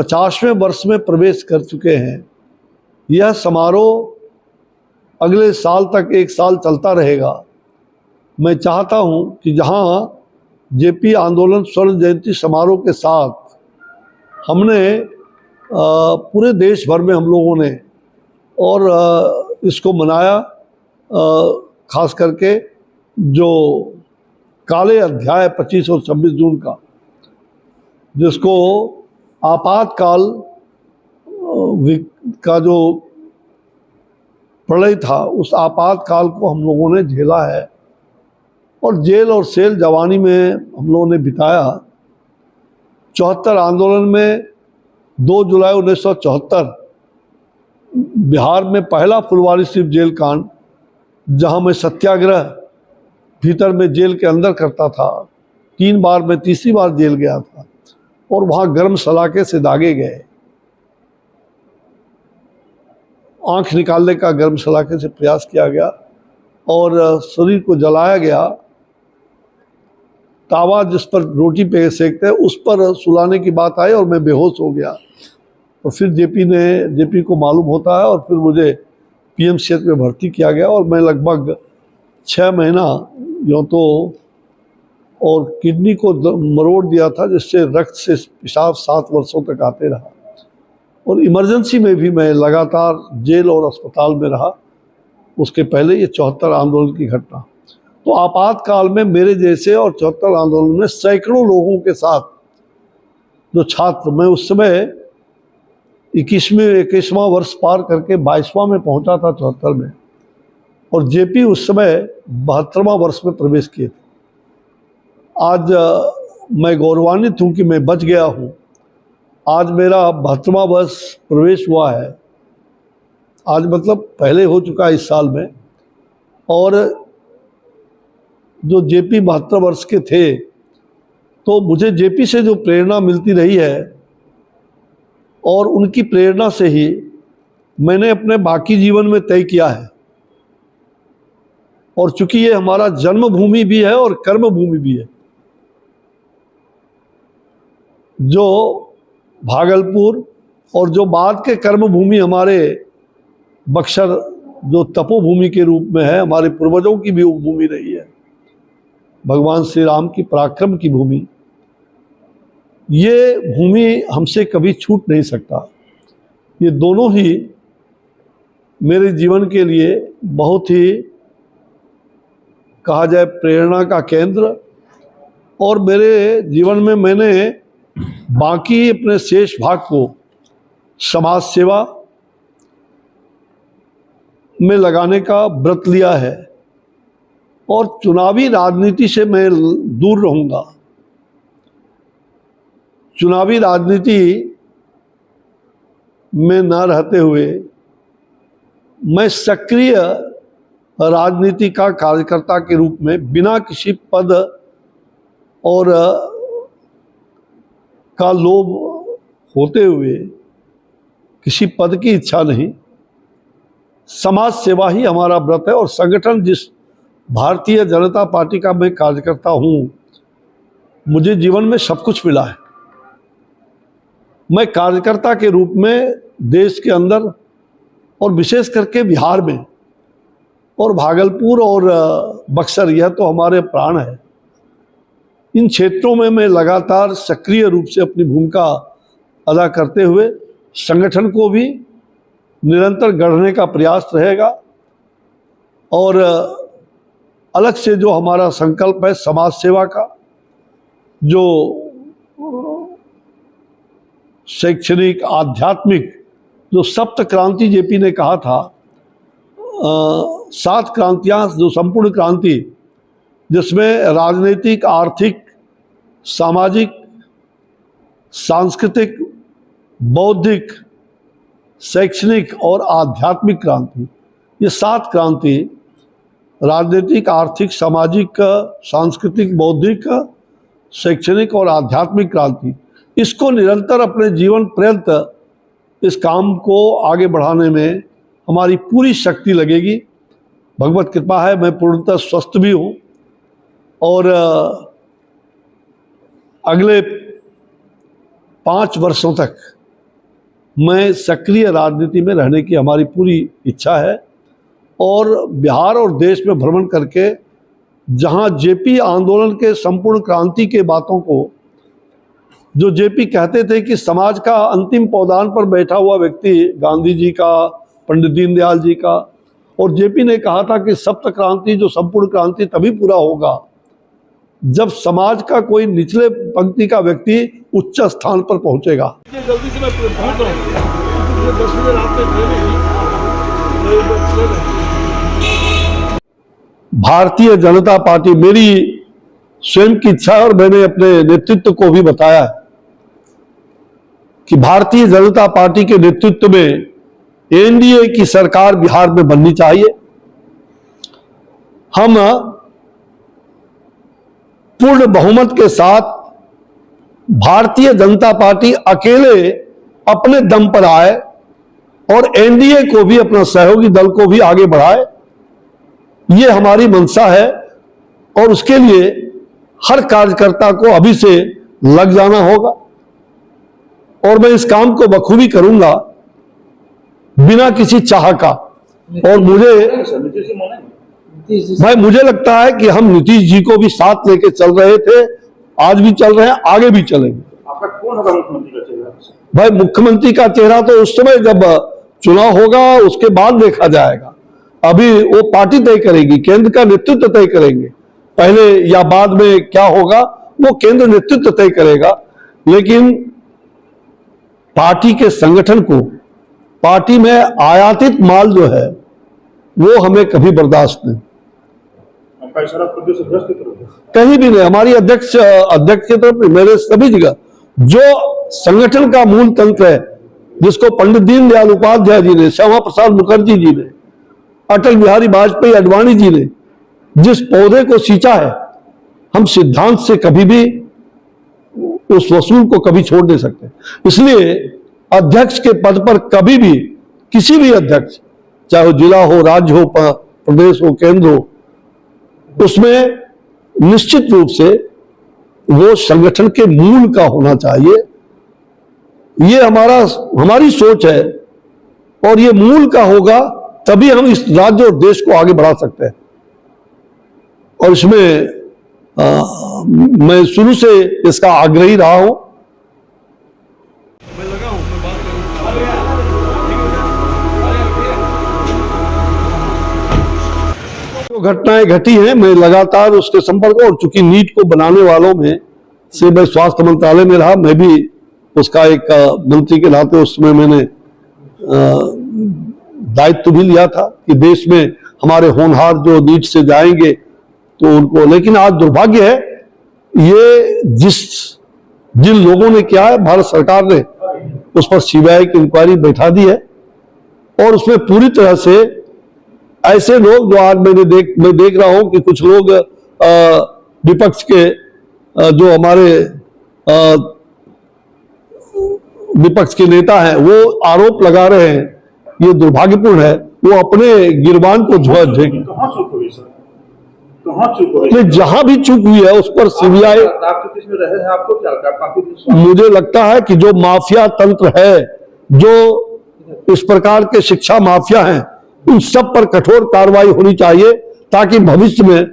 50वें वर्ष में प्रवेश कर चुके हैं। यह समारोह अगले साल तक 1 साल चलता रहेगा। मैं चाहता हूं कि जहां जेपी आंदोलन स्वर्ण जयंती समारोह के साथ हमने पूरे देश भर में हम लोगों ने और इसको मनाया, खास करके जो काले अध्याय 25 और 26 जून का, जिसको आपातकाल का जो प्रलय था, उस आपातकाल को हम लोगों ने झेला है और जेल और सेल जवानी में हम लोगों ने बिताया। 74 आंदोलन में 2 जुलाई 1974 बिहार में पहला फुलवारी शरीफ जेल कांड, जहां मैं सत्याग्रह भीतर में जेल के अंदर करता था। 3 बार मैं तीसरी बार जेल गया था और वहां गर्म सलाखे से दागे गए, आंख निकालने का गर्म सलाखे से प्रयास किया गया और शरीर को जलाया गया। तावा जिस पर रोटी पे सेकते हैं उस पर सुलाने की बात आई और मैं बेहोश हो गया। और फिर जेपी को मालूम होता है और फिर मुझे पीएमसीएच में भर्ती किया गया और मैं लगभग 6 महीना यूँ तो, और किडनी को मरोड़ दिया था, जिससे रक्त से पेशाब 7 वर्षों तक आते रहा और इमरजेंसी में भी मैं लगातार जेल और अस्पताल में रहा। उसके पहले ये 74 आंदोलन की घटना। तो आपातकाल में मेरे जैसे और 74 आंदोलन में सैकड़ों लोगों के साथ जो छात्र, मैं उस समय 21वां वर्ष पार करके 22वां में पहुंचा था 74 में, और जेपी उस समय 72वां वर्ष में प्रवेश किए थे। आज मैं गौरवान्वित हूँ कि मैं बच गया हूँ। आज मेरा 72वां वर्ष प्रवेश हुआ है, आज मतलब पहले हो चुका है इस साल में। और जो जेपी 72 वर्ष के थे, तो मुझे जेपी से जो प्रेरणा मिलती रही है और उनकी प्रेरणा से ही मैंने अपने बाकी जीवन में तय किया है। और चूंकि ये हमारा जन्मभूमि भी है और कर्मभूमि भी है, जो भागलपुर और जो बाद के कर्मभूमि हमारे बक्सर, जो तपोभूमि के रूप में है, हमारे पूर्वजों की भी भूमि रही है, भगवान श्री राम की पराक्रम की भूमि, ये भूमि हमसे कभी छूट नहीं सकता। ये दोनों ही मेरे जीवन के लिए बहुत ही, कहा जाए, प्रेरणा का केंद्र। और मेरे जीवन में मैंने बाकी अपने शेष भाग को समाज सेवा में लगाने का व्रत लिया है और चुनावी राजनीति से मैं दूर रहूंगा। चुनावी राजनीति में न रहते हुए मैं सक्रिय राजनीति का कार्यकर्ता के रूप में, बिना किसी पद और का लोभ होते हुए, किसी पद की इच्छा नहीं, समाज सेवा ही हमारा व्रत है। और संगठन जिस भारतीय जनता पार्टी का मैं कार्यकर्ता हूँ, मुझे जीवन में सब कुछ मिला है। मैं कार्यकर्ता के रूप में देश के अंदर और विशेष करके बिहार में और भागलपुर और बक्सर, यह तो हमारे प्राण है, इन क्षेत्रों में मैं लगातार सक्रिय रूप से अपनी भूमिका अदा करते हुए संगठन को भी निरंतर गढ़ने का प्रयास रहेगा। और अलग से जो हमारा संकल्प है समाज सेवा का, जो शैक्षणिक, आध्यात्मिक, जो सप्त क्रांति जेपी ने कहा था, 7 क्रांतियां, जो संपूर्ण क्रांति, जिसमें राजनीतिक, आर्थिक, सामाजिक, सांस्कृतिक, बौद्धिक, शैक्षणिक और आध्यात्मिक क्रांति, ये 7 क्रांति, राजनीतिक, आर्थिक, सामाजिक, सांस्कृतिक, बौद्धिक, शैक्षणिक और आध्यात्मिक क्रांति, इसको निरंतर अपने जीवन पर्यंत इस काम को आगे बढ़ाने में हमारी पूरी शक्ति लगेगी। भगवत कृपा है, मैं पूर्णतः स्वस्थ भी हूँ और अगले 5 वर्षों तक मैं सक्रिय राजनीति में रहने की हमारी पूरी इच्छा है और बिहार और देश में भ्रमण करके जहां जेपी आंदोलन के संपूर्ण क्रांति के बातों को, जो जेपी कहते थे कि समाज का अंतिम पौधान पर बैठा हुआ व्यक्ति गांधी जी का, पंडित दीनदयाल जी का, और जेपी ने कहा था कि सप्त क्रांति, जो संपूर्ण क्रांति तभी पूरा होगा जब समाज का कोई निचले पंक्ति का व्यक्ति उच्च स्थान पर पहुंचेगा। जल्दी से मैं पहुंच रहा हूं, 10 मिनट रात में ट्रेन है। भारतीय जनता पार्टी, मेरी स्वयं की इच्छा है और मैंने अपने नेतृत्व को भी बताया कि भारतीय जनता पार्टी के नेतृत्व में एनडीए की सरकार बिहार में बननी चाहिए। हम पूर्ण बहुमत के साथ भारतीय जनता पार्टी अकेले अपने दम पर आए और एनडीए को भी, अपना सहयोगी दल को भी आगे बढ़ाए, ये हमारी मंशा है और उसके लिए हर कार्यकर्ता को अभी से लग जाना होगा और मैं इस काम को बखूबी करूंगा बिना किसी चाह का। और मुझे लगता है कि हम नीतीश जी को भी साथ लेके चल रहे थे, आज भी चल रहे हैं, आगे भी चलेंगे। आपका कौन होगा मुख्यमंत्री का चेहरा? भाई मुख्यमंत्री का चेहरा तो उस समय जब चुनाव होगा उसके बाद देखा जाएगा। अभी वो पार्टी तय करेगी, केंद्र का नेतृत्व तय करेंगे, पहले या बाद में क्या होगा वो केंद्र नेतृत्व तय करेगा। लेकिन पार्टी के संगठन को, पार्टी में आयातित माल जो है वो हमें कभी बर्दाश्त नहीं। आपका इशारा प्रदेश अध्यक्ष की तरफ है? कहीं भी नहीं, हमारी अध्यक्ष की तरफ, मेरे सभी जगह जो संगठन का मूल तंत्र है, जिसको पंडित दीनदयाल उपाध्याय जी ने, श्यामा प्रसाद मुखर्जी जी ने, अटल बिहारी वाजपेयी आडवाणी जी ने जिस पौधे को सींचा है, हम सिद्धांत से कभी भी उस वसूल को कभी छोड़ नहीं सकते। इसलिए अध्यक्ष के पद पर कभी भी किसी भी अध्यक्ष, चाहे वो जिला हो, राज्य हो, प्रदेश हो, केंद्र हो, उसमें निश्चित रूप से वो संगठन के मूल का होना चाहिए। ये हमारी सोच है और ये मूल का होगा तभी हम इस राज्य और देश को आगे बढ़ा सकते हैं। और इसमें मैं शुरू से इसका आग्रही रहा हूं। जो घटनाएं घटी हैं मैं लगातार उसके संपर्क, और चूंकि नीट को बनाने वालों में से मैं स्वास्थ्य मंत्रालय में रहा, मैं भी उसका एक मंत्री के नाते उस समय मैंने दायित्व भी लिया था कि देश में हमारे होनहार जो नीट से जाएंगे तो उनको, लेकिन आज दुर्भाग्य है ये जिन लोगों ने किया है, भारत सरकार ने उस पर सीबीआई की इंक्वायरी बैठा दी है और उसमें पूरी तरह से ऐसे लोग जो आज मैं देख रहा हूं कि कुछ लोग विपक्ष के जो हमारे विपक्ष के नेता हैं वो आरोप लगा रहे हैं, ये दुर्भाग्यपूर्ण है। वो अपने गिरबान को जहां भी चूक हुई है उस पर सीबीआई, मुझे लगता है कि जो माफिया तंत्र है, जो इस प्रकार के शिक्षा माफिया हैं, उन सब पर कठोर कार्रवाई होनी चाहिए ताकि भविष्य में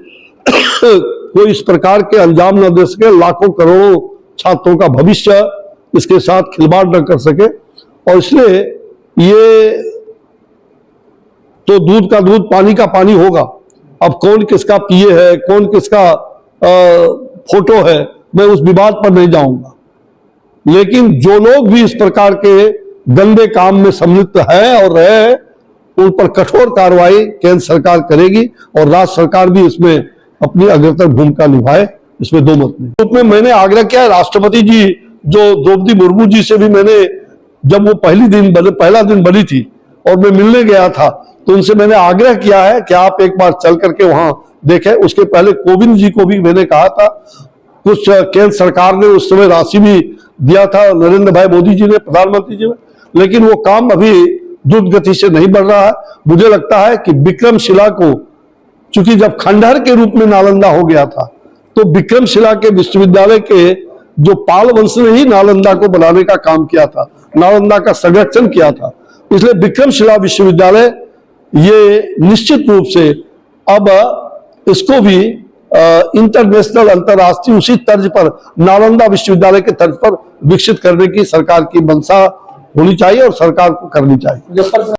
कोई इस प्रकार के अंजाम न दे सके, लाखों करोड़ों छात्रों का भविष्य इसके साथ खिलवाड़ न कर सके। और इसलिए ये तो दूध का दूध, पानी का पानी होगा। अब कौन किसका पिए है, कौन किसका फोटो है, मैं उस विवाद पर नहीं जाऊंगा। लेकिन जो लोग भी इस प्रकार के गंदे काम में सम्मिलित है और रहे, उन पर कठोर कार्रवाई केंद्र सरकार करेगी और राज्य सरकार भी इसमें अपनी अग्रतर भूमिका निभाए, इसमें दो मत नहीं। रूप में मैंने आग्रह किया, राष्ट्रपति जी जो द्रौपदी मुर्मू जी से भी मैंने, जब वो पहला दिन बनी थी और मैं मिलने गया था, तो उनसे मैंने आग्रह किया है कि आप एक बार चल करके वहां देखें। उसके पहले कोविंद जी को भी मैंने कहा था, कुछ केंद्र सरकार ने उस समय राशि भी दिया था, नरेंद्र भाई मोदी जी ने, प्रधानमंत्री जी ने, लेकिन वो काम अभी द्रुत गति से नहीं बढ़ रहा है। मुझे लगता है कि विक्रमशिला को, चूंकि जब खंडहर के रूप में नालंदा हो गया था, तो विक्रमशिला के विश्वविद्यालय के जो पाल वंश ने ही नालंदा को बनाने का काम किया था, नालंदा का संरक्षण किया था। इसलिए विक्रमशिला विश्वविद्यालय ये निश्चित रूप से अब इसको भी इंटरनेशनल अंतर्राष्ट्रीय उसी तर्ज पर नालंदा विश्वविद्यालय के तर्ज पर विकसित करने की सरकार की मंशा होनी चाहिए और सरकार को करनी चाहिए।